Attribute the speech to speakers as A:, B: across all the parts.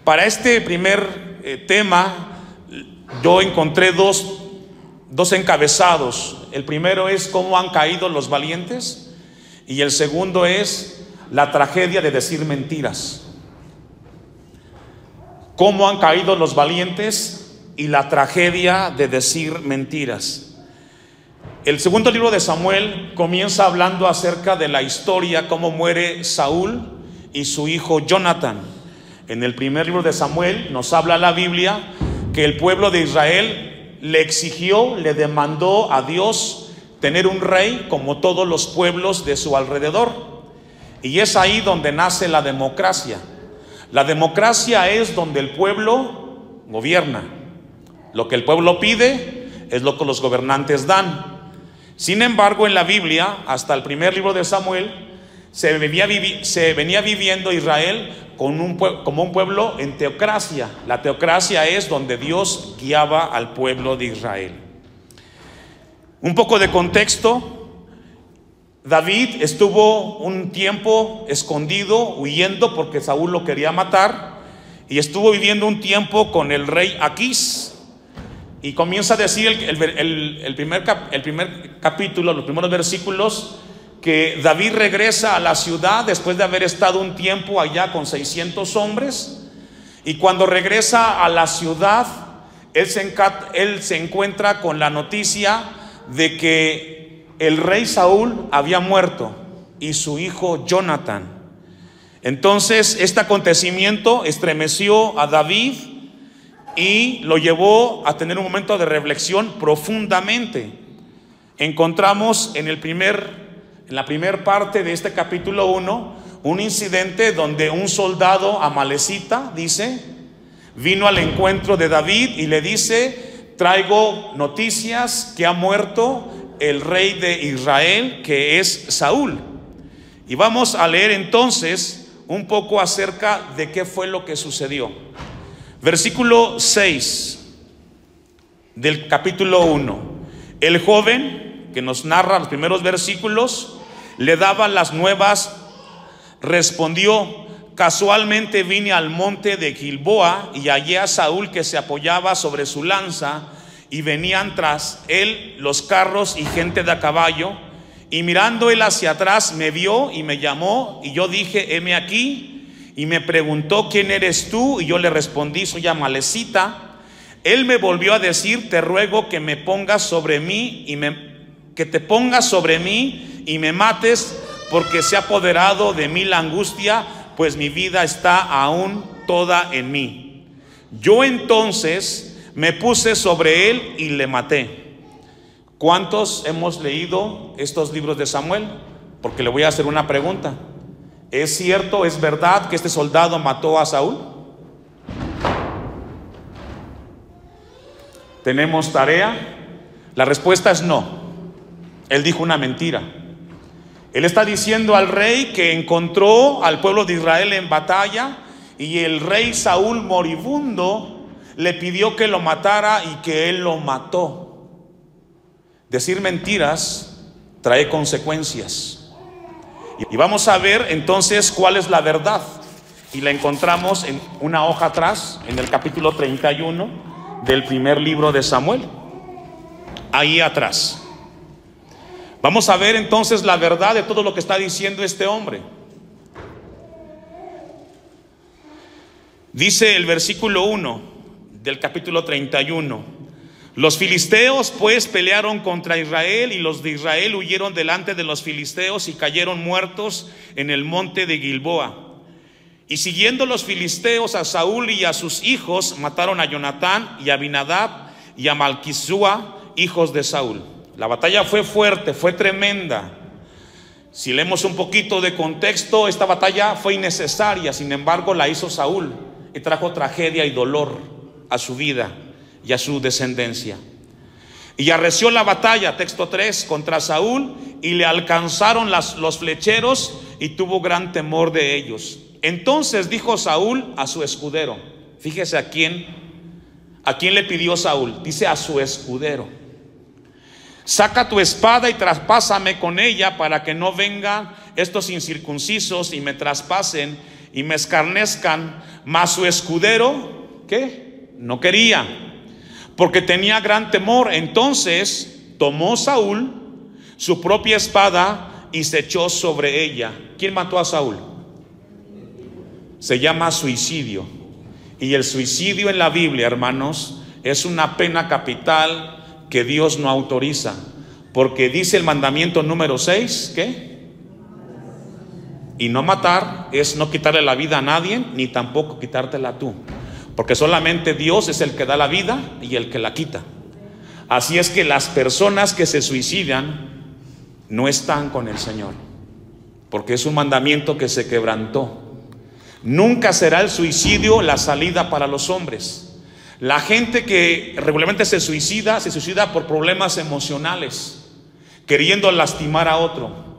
A: Para este primer tema, yo encontré dos encabezados. El primero es cómo han caído los valientes, y el segundo es la tragedia de decir mentiras. Cómo han caído los valientes y la tragedia de decir mentiras. El segundo libro de Samuel comienza hablando acerca de la historia, cómo muere Saúl y su hijo Jonathan. En el primer libro de Samuel nos habla la Biblia que el pueblo de Israel le exigió, le demandó a Dios tener un rey como todos los pueblos de su alrededor. Y es ahí donde nace la democracia. La democracia es donde el pueblo gobierna. Lo que el pueblo pide es lo que los gobernantes dan. Sin embargo, en la Biblia, hasta el primer libro de Samuel, se venía viviendo Israel como un pueblo en teocracia. La teocracia es donde Dios guiaba al pueblo de Israel. Un poco de contexto. David estuvo un tiempo escondido, huyendo porque Saúl lo quería matar, y estuvo viviendo un tiempo con el rey Aquís. Y comienza a decir el primer capítulo, los primeros versículos, que David regresa a la ciudad después de haber estado un tiempo allá con 600 hombres. Y cuando regresa a la ciudad, él se encuentra con la noticia de que el rey Saúl había muerto y su hijo Jonathan. Entonces este acontecimiento estremeció a David y lo llevó a tener un momento de reflexión profundamente. Encontramos en la primera parte de este capítulo 1 un incidente donde un soldado amalecita, dice, vino al encuentro de David y le dice: traigo noticias que ha muerto el rey de Israel, que es Saúl. Y vamos a leer entonces un poco acerca de qué fue lo que sucedió. Versículo 6 del capítulo 1. El joven que nos narra los primeros versículos le daba las nuevas, respondió: casualmente vine al monte de Gilboa y hallé a Saúl que se apoyaba sobre su lanza, y venían tras él los carros y gente de a caballo. Y mirando él hacia atrás me vio y me llamó, y yo dije: heme aquí. Y me preguntó: ¿quién eres tú? Y yo le respondí: soy amalecita. Él me volvió a decir: te ruego que me pongas sobre mí que te pongas sobre mí y me mates, porque se ha apoderado de mí la angustia, pues mi vida está aún toda en mí. Yo entonces me puse sobre él y le maté. ¿Cuántos hemos leído estos libros de Samuel? Porque le voy a hacer una pregunta. ¿Es cierto, es verdad que este soldado mató a Saúl? ¿Tenemos tarea? La respuesta es no. Él dijo una mentira. Él está diciendo al rey que encontró al pueblo de Israel en batalla, y el rey Saúl, moribundo, le pidió que lo matara y que él lo mató. Decir mentiras trae consecuencias. Y vamos a ver entonces cuál es la verdad. Y la encontramos en una hoja atrás, en el capítulo 31 del primer libro de Samuel. Ahí atrás. Vamos a ver entonces la verdad de todo lo que está diciendo este hombre. Dice el versículo 1 del capítulo 31. Los filisteos pues pelearon contra Israel, y los de Israel huyeron delante de los filisteos y cayeron muertos en el monte de Gilboa. Y siguiendo los filisteos a Saúl y a sus hijos, mataron a Jonatán y a Abinadab y a Malquisúa, hijos de Saúl. La batalla fue fuerte, fue tremenda. Si leemos un poquito de contexto, esta batalla fue innecesaria, sin embargo la hizo Saúl y trajo tragedia y dolor a su vida y a su descendencia. Y arreció la batalla, texto 3, contra Saúl, y le alcanzaron los flecheros, y tuvo gran temor de ellos. Entonces dijo Saúl a su escudero, fíjese a quién le pidió Saúl, dice a su escudero: saca tu espada y traspásame con ella, para que no vengan estos incircuncisos y me traspasen y me escarnezcan, mas su escudero, ¿qué? No quería, porque tenía gran temor. Entonces tomó Saúl su propia espada y se echó sobre ella. ¿Quién mató a Saúl? Se llama suicidio. Y el suicidio en la Biblia, hermanos, es una pena capital que Dios no autoriza, porque dice el mandamiento número 6, ¿qué? Y no matar es no quitarle la vida a nadie, ni tampoco quitártela tú, porque solamente Dios es el que da la vida y el que la quita. Así es que las personas que se suicidan no están con el Señor, porque es un mandamiento que se quebrantó. Nunca será el suicidio la salida para los hombres. La gente que regularmente se suicida por problemas emocionales, queriendo lastimar a otro.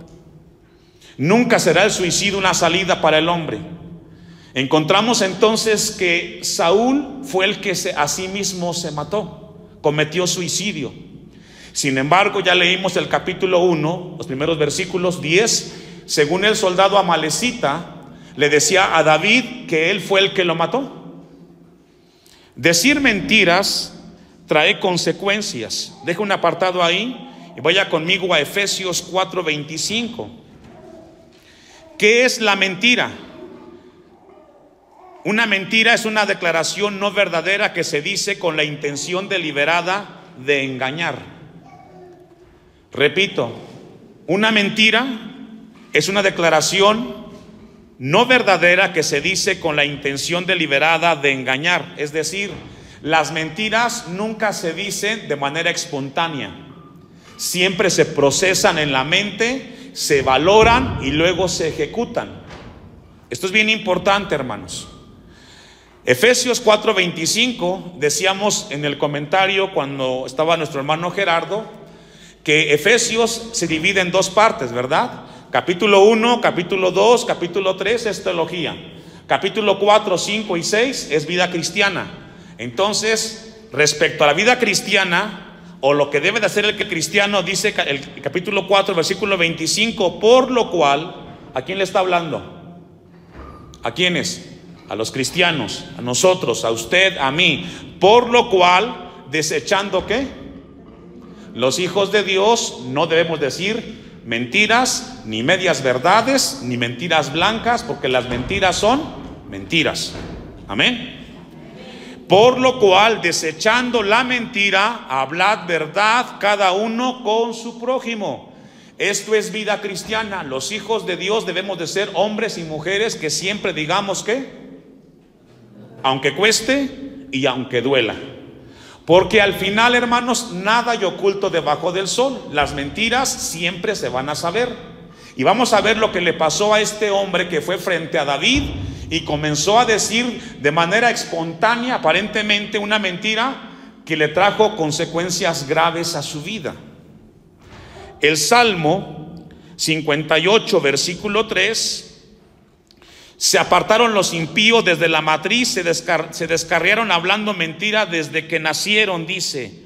A: Nunca será el suicidio una salida para el hombre. Encontramos entonces que Saúl fue el que a sí mismo se mató, cometió suicidio. Sin embargo, ya leímos el capítulo 1, los primeros versículos 10, según el soldado amalecita le decía a David que él fue el que lo mató. Decir mentiras trae consecuencias. Deja un apartado ahí y vaya conmigo a Efesios 4:25. ¿Qué es la mentira? Una mentira es una declaración no verdadera que se dice con la intención deliberada de engañar. Repito, una mentira es una declaración no verdadera que se dice con la intención deliberada de engañar. Es decir, las mentiras nunca se dicen de manera espontánea. Siempre se procesan en la mente, se valoran y luego se ejecutan. Esto es bien importante, hermanos. Efesios 4:25, decíamos en el comentario cuando estaba nuestro hermano Gerardo, que Efesios se divide en dos partes, ¿verdad? Capítulo 1, capítulo 2, capítulo 3 es teología. Capítulo 4, 5 y 6 es vida cristiana. Entonces, respecto a la vida cristiana, o lo que debe de hacer el cristiano, dice el capítulo 4, versículo 25, por lo cual, ¿a quién le está hablando? ¿A quiénes? A los cristianos, a nosotros, a usted, a mí. Por lo cual, desechando ¿qué? Los hijos de Dios no debemos decir mentiras, ni medias verdades, ni mentiras blancas, porque las mentiras son mentiras. Amén. Por lo cual, desechando la mentira, hablad verdad cada uno con su prójimo. Esto es vida cristiana. Los hijos de Dios debemos de ser hombres y mujeres que siempre digamos que, aunque cueste y aunque duela. Porque al final, hermanos, nada hay oculto debajo del sol. Las mentiras siempre se van a saber. Y vamos a ver lo que le pasó a este hombre que fue frente a David y comenzó a decir de manera espontánea, aparentemente, una mentira que le trajo consecuencias graves a su vida. El Salmo 58, versículo 3: se apartaron los impíos desde la matriz, se descarriaron hablando mentira desde que nacieron, dice.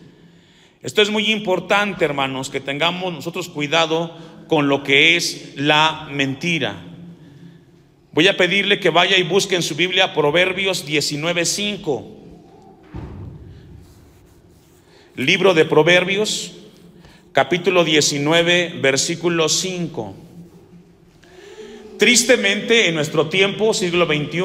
A: Esto es muy importante, hermanos, que tengamos nosotros cuidado con lo que es la mentira. Voy a pedirle que vaya y busque en su Biblia Proverbios 19:5. Libro de Proverbios, capítulo 19, versículo 5. Tristemente, en nuestro tiempo, siglo XXI,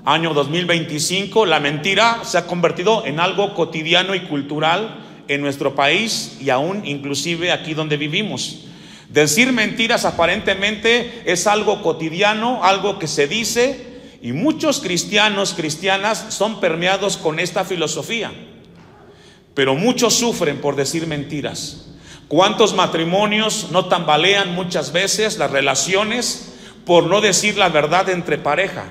A: año 2025, la mentira se ha convertido en algo cotidiano y cultural en nuestro país y aún inclusive aquí donde vivimos. Decir mentiras aparentemente es algo cotidiano, algo que se dice, y muchos cristianos, cristianas son permeados con esta filosofía. Pero muchos sufren por decir mentiras. ¿Cuántos matrimonios no tambalean muchas veces las relaciones por no decir la verdad entre pareja?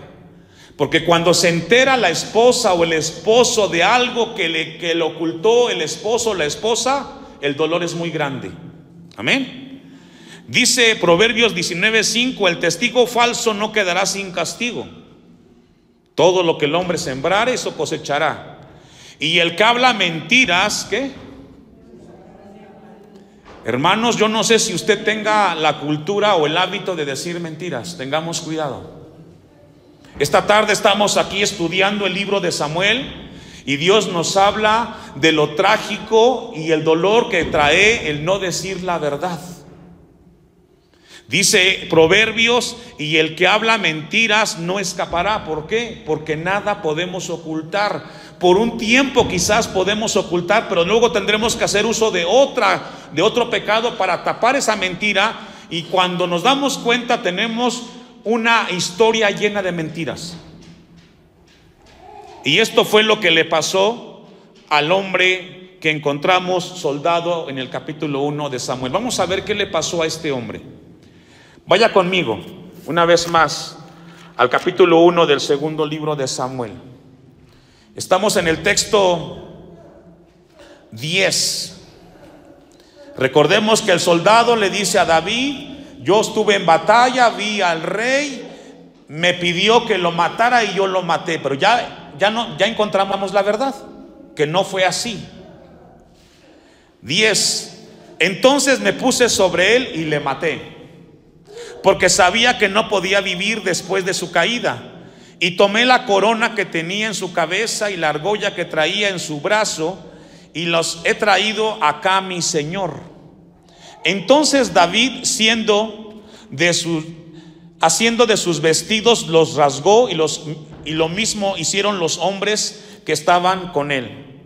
A: Porque cuando se entera la esposa o el esposo de algo que le ocultó el esposo o la esposa, el dolor es muy grande. Amén. Dice Proverbios 19:5: el testigo falso no quedará sin castigo. Todo lo que el hombre sembrare, eso cosechará. Y el que habla mentiras, ¿qué? Hermanos, yo no sé si usted tenga la cultura o el hábito de decir mentiras. Tengamos cuidado. Esta tarde estamos aquí estudiando el libro de Samuel y Dios nos habla de lo trágico y el dolor que trae el no decir la verdad. Dice Proverbios: y el que habla mentiras no escapará. ¿Por qué? Porque nada podemos ocultar. Por un tiempo quizás podemos ocultar, pero luego tendremos que hacer uso de otro pecado para tapar esa mentira, y cuando nos damos cuenta tenemos una historia llena de mentiras. Y esto fue lo que le pasó al hombre que encontramos soldado en el capítulo 1 de Samuel. Vamos a ver qué le pasó a este hombre. Vaya conmigo una vez más al capítulo 1 del segundo libro de Samuel. Estamos en el texto 10. Recordemos que el soldado le dice a David: yo estuve en batalla, vi al rey, me pidió que lo matara y yo lo maté. Pero ya encontramos la verdad, que no fue así. 10. Entonces me puse sobre él y le maté, porque sabía que no podía vivir después de su caída. Y tomé la corona que tenía en su cabeza y la argolla que traía en su brazo, y los he traído acá a mi señor. Entonces David, haciendo de sus vestidos, los rasgó, y lo mismo hicieron los hombres que estaban con él.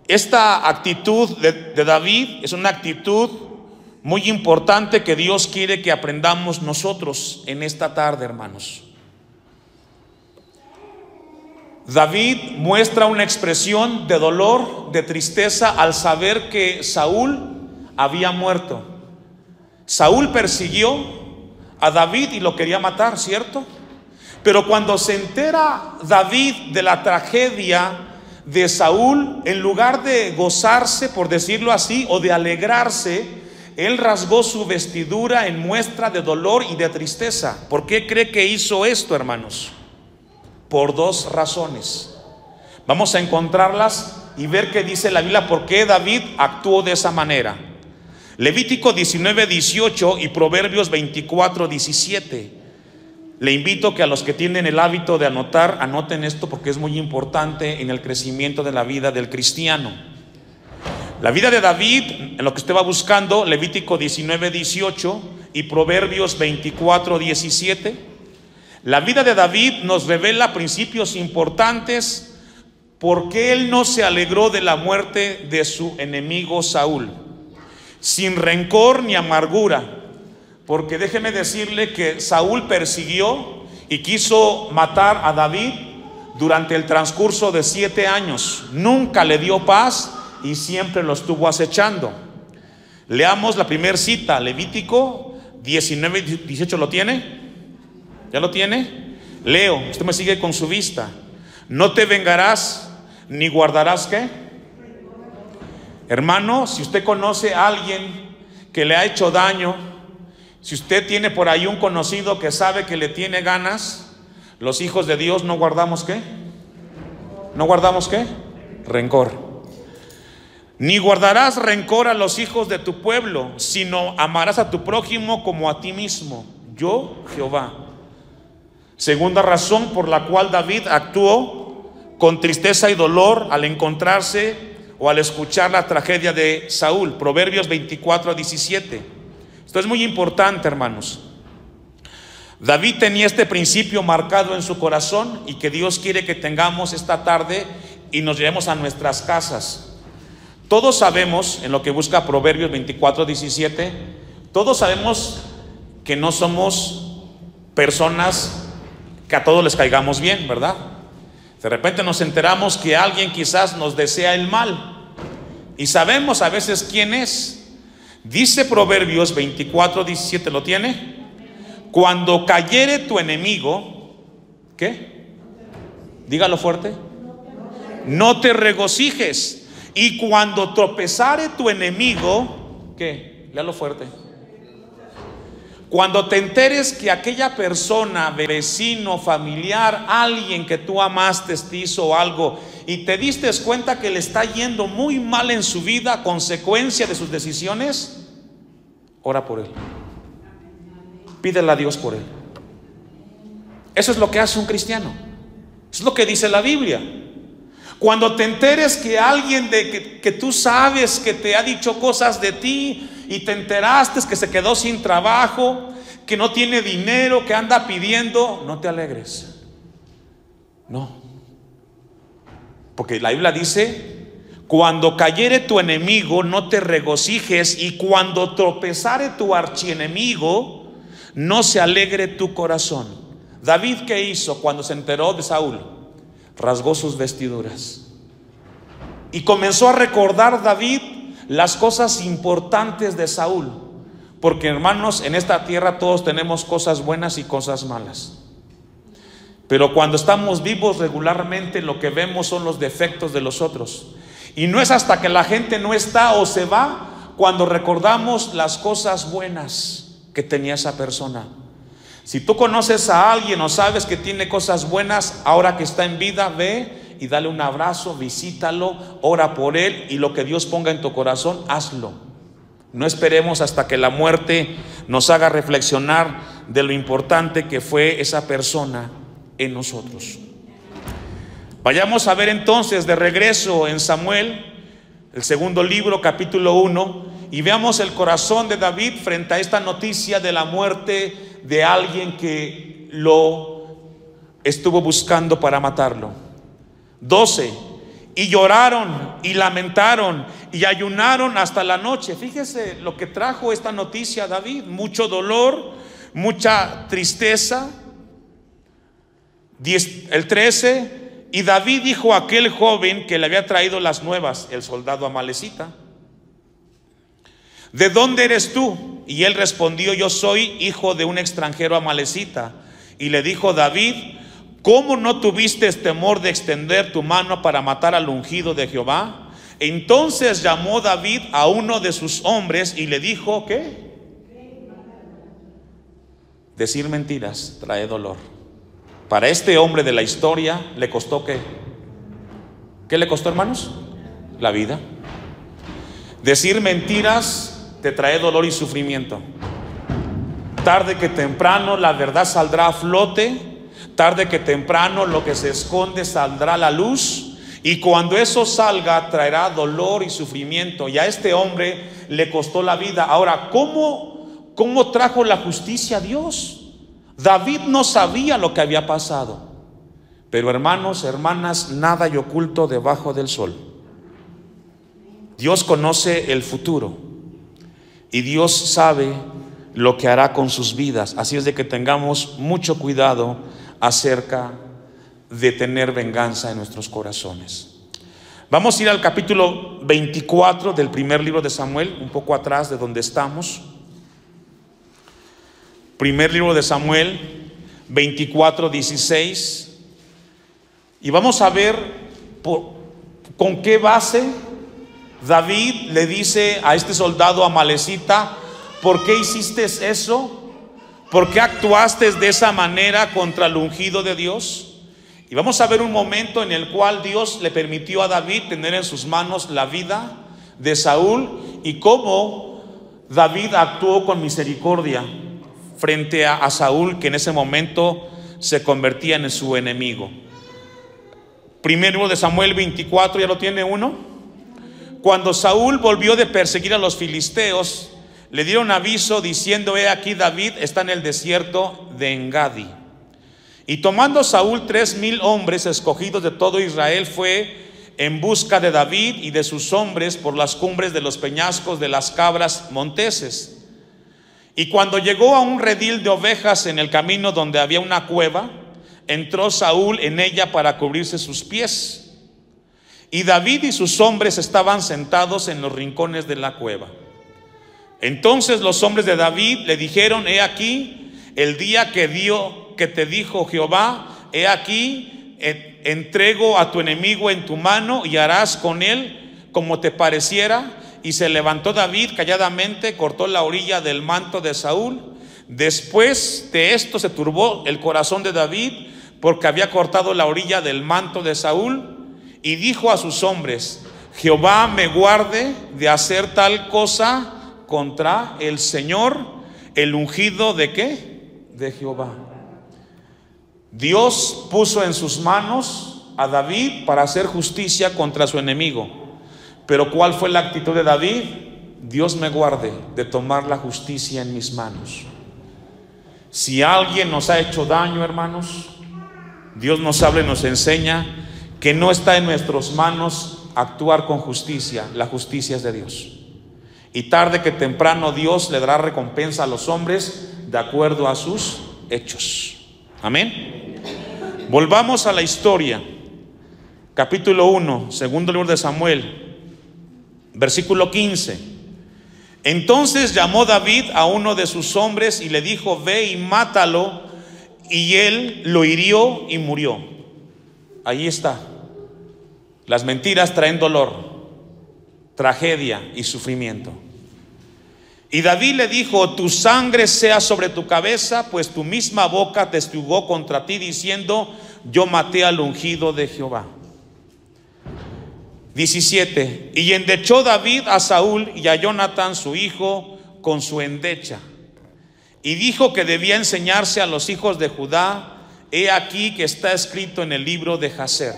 A: Esta actitud de David es una actitud muy importante que Dios quiere que aprendamos nosotros en esta tarde, hermanos. David muestra una expresión de dolor, de tristeza, al saber que Saúl había muerto. Saúl persiguió a David y lo quería matar, ¿cierto? Pero cuando se entera David de la tragedia de Saúl, en lugar de gozarse, por decirlo así, o de alegrarse, él rasgó su vestidura en muestra de dolor y de tristeza. ¿Por qué cree que hizo esto, hermanos? Por dos razones. Vamos a encontrarlas y ver qué dice la Biblia, por qué David actuó de esa manera. Levítico 19:18 y Proverbios 24:17. Le invito que a los que tienen el hábito de anotar, anoten esto, porque es muy importante en el crecimiento de la vida del cristiano. La vida de David, en lo que usted va buscando, Levítico 19:18 y Proverbios 24:17. La vida de David nos revela principios importantes, porque él no se alegró de la muerte de su enemigo Saúl, sin rencor ni amargura. Porque déjeme decirle que Saúl persiguió y quiso matar a David durante el transcurso de 7 años. Nunca le dio paz y siempre lo estuvo acechando. Leamos la primera cita, Levítico 19:18. ¿Lo tiene? ¿Ya lo tiene? Leo, usted me sigue con su vista. No te vengarás ni guardarás ¿qué? Hermano, si usted conoce a alguien que le ha hecho daño, si usted tiene por ahí un conocido que sabe que le tiene ganas, los hijos de Dios no guardamos ¿qué? ¿No guardamos qué? Rencor. Ni guardarás rencor a los hijos de tu pueblo, sino amarás a tu prójimo como a ti mismo. Yo, Jehová. Segunda razón por la cual David actuó con tristeza y dolor al encontrarse o al escuchar la tragedia de Saúl. Proverbios 24:17. Esto es muy importante, hermanos. David tenía este principio marcado en su corazón y que Dios quiere que tengamos esta tarde y nos llevemos a nuestras casas. Todos sabemos, en lo que busca Proverbios 24:17, todos sabemos que no somos personas que a todos les caigamos bien, ¿verdad? De repente nos enteramos que alguien quizás nos desea el mal y sabemos a veces quién es. Dice Proverbios 24:17, ¿lo tiene? Cuando cayere tu enemigo, ¿qué? Dígalo fuerte. No te regocijes. Y cuando tropezare tu enemigo, ¿qué? Léalo fuerte. Cuando te enteres que aquella persona, vecino, familiar, alguien que tú amaste te hizo algo y te diste cuenta que le está yendo muy mal en su vida a consecuencia de sus decisiones, ora por él. Pídele a Dios por él. Eso es lo que hace un cristiano. Es lo que dice la Biblia. Cuando te enteres que alguien que tú sabes que te ha dicho cosas de ti y te enteraste que se quedó sin trabajo, que no tiene dinero, que anda pidiendo, no te alegres. No. Porque la Biblia dice: cuando cayere tu enemigo, no te regocijes, y cuando tropezare tu archienemigo, no se alegre tu corazón. David, ¿qué hizo cuando se enteró de Saúl? Rasgó sus vestiduras y comenzó a recordar David las cosas importantes de Saúl. Porque, hermanos, en esta tierra todos tenemos cosas buenas y cosas malas. Pero cuando estamos vivos, regularmente lo que vemos son los defectos de los otros. Y no es hasta que la gente no está o se va cuando recordamos las cosas buenas que tenía esa persona. Si tú conoces a alguien o sabes que tiene cosas buenas, ahora que está en vida, ve y dale un abrazo, visítalo, ora por él, y lo que Dios ponga en tu corazón, hazlo. No esperemos hasta que la muerte nos haga reflexionar de lo importante que fue esa persona en nosotros. Vayamos a ver entonces de regreso en Samuel, el segundo libro, capítulo 1, y veamos el corazón de David frente a esta noticia de la muerte de alguien que lo estuvo buscando para matarlo. 12. Y lloraron y lamentaron y ayunaron hasta la noche. Fíjese lo que trajo esta noticia a David: mucho dolor, mucha tristeza. El 13. Y David dijo a aquel joven que le había traído las nuevas, el soldado amalecita: ¿de dónde eres tú? Y él respondió: yo soy hijo de un extranjero amalecita. Y le dijo David: ¿cómo no tuviste temor de extender tu mano para matar al ungido de Jehová? Entonces llamó David a uno de sus hombres y le dijo: ¿qué? Decir mentiras trae dolor. Para este hombre de la historia le costó ¿qué? ¿Qué le costó, hermanos? La vida. Decir mentiras te trae dolor y sufrimiento. Tarde que temprano la verdad saldrá a flote. Tarde que temprano lo que se esconde saldrá a la luz. Y cuando eso salga, traerá dolor y sufrimiento. Y a este hombre le costó la vida. Ahora, ¿cómo trajo la justicia a Dios? David no sabía lo que había pasado. Pero, hermanos, hermanas, nada hay oculto debajo del sol. Dios conoce el futuro y Dios sabe lo que hará con sus vidas. Así es de que tengamos mucho cuidado acerca de tener venganza en nuestros corazones. Vamos a ir al capítulo 24 del primer libro de Samuel, un poco atrás de donde estamos. Primer libro de Samuel 24:16. Y vamos a ver con qué base David le dice a este soldado amalecita: ¿por qué hiciste eso? ¿Por qué actuaste de esa manera contra el ungido de Dios? Y vamos a ver un momento en el cual Dios le permitió a David tener en sus manos la vida de Saúl y cómo David actuó con misericordia frente a Saúl, que en ese momento se convertía en su enemigo. Primero de Samuel 24, ¿ya lo tiene uno? Cuando Saúl volvió de perseguir a los filisteos, le dieron aviso diciendo: he aquí David está en el desierto de Engadi. Y tomando Saúl 3,000 hombres escogidos de todo Israel, fue en busca de David y de sus hombres por las cumbres de los peñascos de las cabras monteses. Y cuando llegó a un redil de ovejas en el camino donde había una cueva, entró Saúl en ella para cubrirse sus pies. Y David y sus hombres estaban sentados en los rincones de la cueva. Entonces los hombres de David le dijeron: he aquí el día que te dijo Jehová, he aquí entrego a tu enemigo en tu mano y harás con él como te pareciera. Y se levantó David calladamente, cortó la orilla del manto de Saúl. Después de esto se turbó el corazón de David, porque había cortado la orilla del manto de Saúl, y dijo a sus hombres: Jehová me guarde de hacer tal cosa contra el Señor, el ungido de ¿qué? De Jehová. Dios puso en sus manos a David para hacer justicia contra su enemigo. Pero ¿cuál fue la actitud de David? Dios me guarde de tomar la justicia en mis manos. Si alguien nos ha hecho daño, hermanos, Dios nos habla y nos enseña que no está en nuestras manos actuar con justicia. La justicia es de Dios. Y tarde que temprano Dios le dará recompensa a los hombres de acuerdo a sus hechos. Amén. Volvamos a la historia. Capítulo 1, segundo libro de Samuel, versículo 15. Entonces llamó David a uno de sus hombres y le dijo: ve y mátalo. Y él lo hirió y murió. Ahí está. Las mentiras traen dolor, tragedia y sufrimiento. Y David le dijo: tu sangre sea sobre tu cabeza, pues tu misma boca testigó contra ti diciendo: yo maté al ungido de Jehová. 17. Y endechó David a Saúl y a Jonatán su hijo con su endecha, y dijo que debía enseñarse a los hijos de Judá. He aquí que está escrito en el libro de Jaser.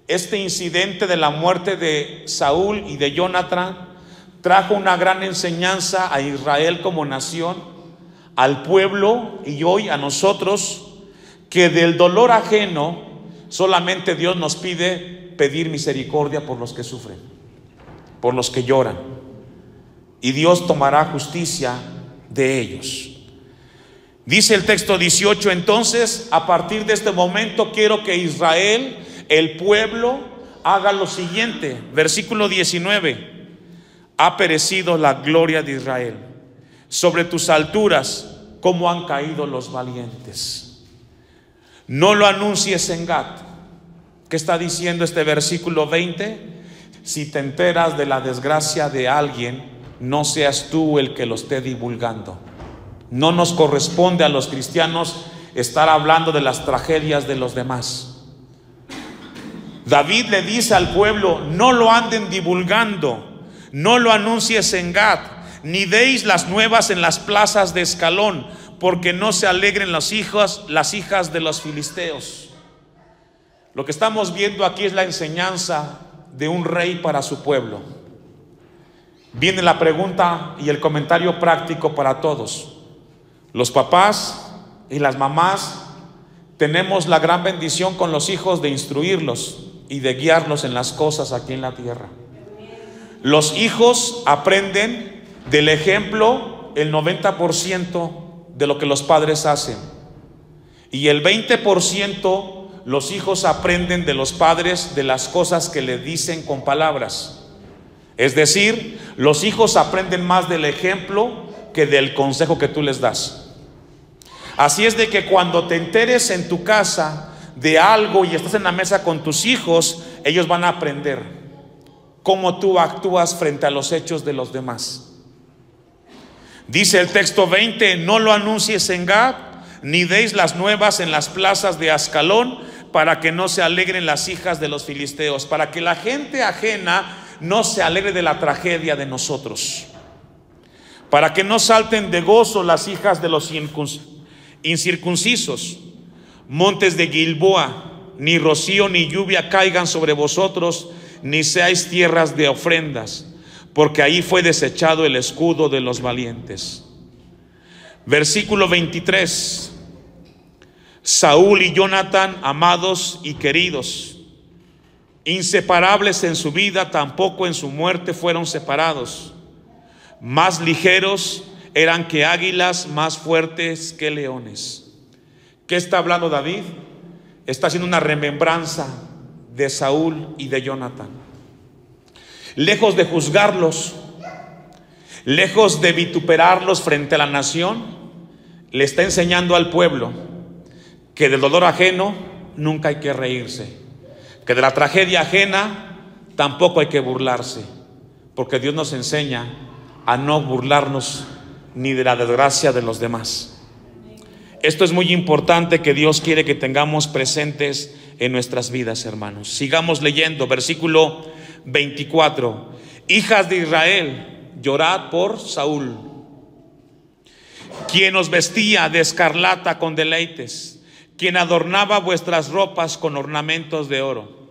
A: Este incidente de la muerte de Saúl y de Jonatán trajo una gran enseñanza a Israel como nación, al pueblo y hoy a nosotros, que del dolor ajeno solamente Dios nos pide pedir misericordia por los que sufren, por los que lloran, y Dios tomará justicia de ellos. Dice el texto 18: entonces a partir de este momento quiero que Israel, el pueblo, haga lo siguiente. Versículo 19: ha perecido la gloria de Israel, sobre tus alturas como han caído los valientes. No lo anuncies en Gat. ¿Qué está diciendo este versículo 20? Si te enteras de la desgracia de alguien, no seas tú el que lo esté divulgando. No nos corresponde a los cristianos estar hablando de las tragedias de los demás. David le dice al pueblo: no lo anden divulgando, no lo anuncies en Gat, ni deis las nuevas en las plazas de Escalón, porque no se alegren las hijas de los filisteos. Lo que estamos viendo aquí es la enseñanza de un rey para su pueblo. Viene la pregunta y el comentario práctico para todos. Los papás y las mamás tenemos la gran bendición con los hijos de instruirlos y de guiarlos en las cosas aquí en la tierra. Los hijos aprenden del ejemplo el 90% de lo que los padres hacen, y el 20% los hijos aprenden de los padres de las cosas que les dicen con palabras. Es decir, los hijos aprenden más del ejemplo que del consejo que tú les das. Así es de que cuando te enteres en tu casa de algo y estás en la mesa con tus hijos, ellos van a aprender cómo tú actúas frente a los hechos de los demás. Dice el texto 20: no lo anuncies en Gad, ni deis las nuevas en las plazas de Ascalón, para que no se alegren las hijas de los filisteos, para que la gente ajena no se alegre de la tragedia de nosotros, para que no salten de gozo las hijas de los incircuncisos. Montes de Gilboa, ni rocío ni lluvia caigan sobre vosotros, ni seáis tierras de ofrendas, porque ahí fue desechado el escudo de los valientes. Versículo 23: Saúl y Jonatán, amados y queridos, inseparables en su vida, tampoco en su muerte fueron separados. Más ligeros eran que águilas, más fuertes que leones. ¿Qué está hablando David? Está haciendo una remembranza de Saúl y de Jonatán. Lejos de juzgarlos, lejos de vituperarlos frente a la nación, le está enseñando al pueblo que del dolor ajeno nunca hay que reírse, que de la tragedia ajena tampoco hay que burlarse, porque Dios nos enseña a no burlarnos ni de la desgracia de los demás. Esto es muy importante, que Dios quiere que tengamos presentes en nuestras vidas, hermanos. Sigamos leyendo, versículo 24: hijas de Israel, llorad por Saúl, quien os vestía de escarlata con deleites, quien adornaba vuestras ropas con ornamentos de oro.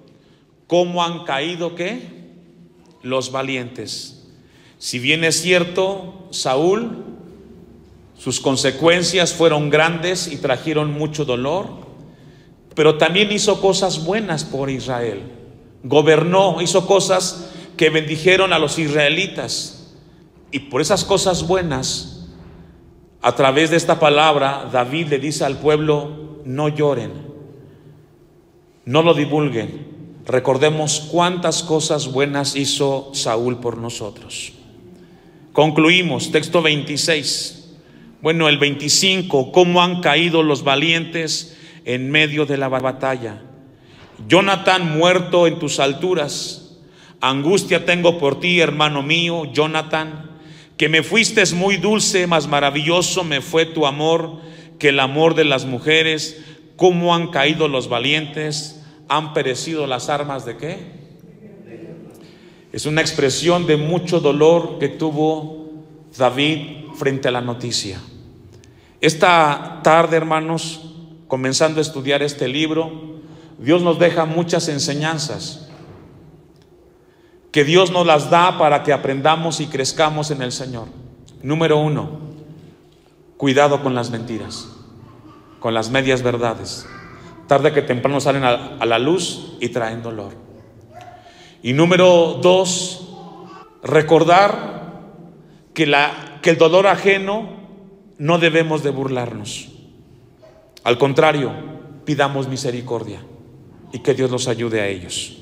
A: ¿Cómo han caído qué? Los valientes. Si bien es cierto, Saúl, sus consecuencias fueron grandes y trajeron mucho dolor, pero también hizo cosas buenas por Israel. Gobernó, hizo cosas que bendijeron a los israelitas. Y por esas cosas buenas, a través de esta palabra, David le dice al pueblo: no lloren, no lo divulguen. Recordemos cuántas cosas buenas hizo Saúl por nosotros. Concluimos, texto 26. Bueno, el 25, cómo han caído los valientes en medio de la batalla. Jonatán muerto en tus alturas. Angustia tengo por ti, hermano mío, Jonatán, que me fuiste muy dulce, más maravilloso me fue tu amor que el amor de las mujeres. Cómo han caído los valientes, han perecido las armas de ¿qué? Es una expresión de mucho dolor que tuvo David frente a la noticia. Esta tarde, hermanos, comenzando a estudiar este libro, Dios nos deja muchas enseñanzas que Dios nos las da para que aprendamos y crezcamos en el Señor. Número 1, cuidado con las mentiras, con las medias verdades. Tarde que temprano salen a la luz y traen dolor. Y número 2, recordar que el dolor ajeno no debemos de burlarnos. Al contrario, pidamos misericordia y que Dios nos ayude a ellos.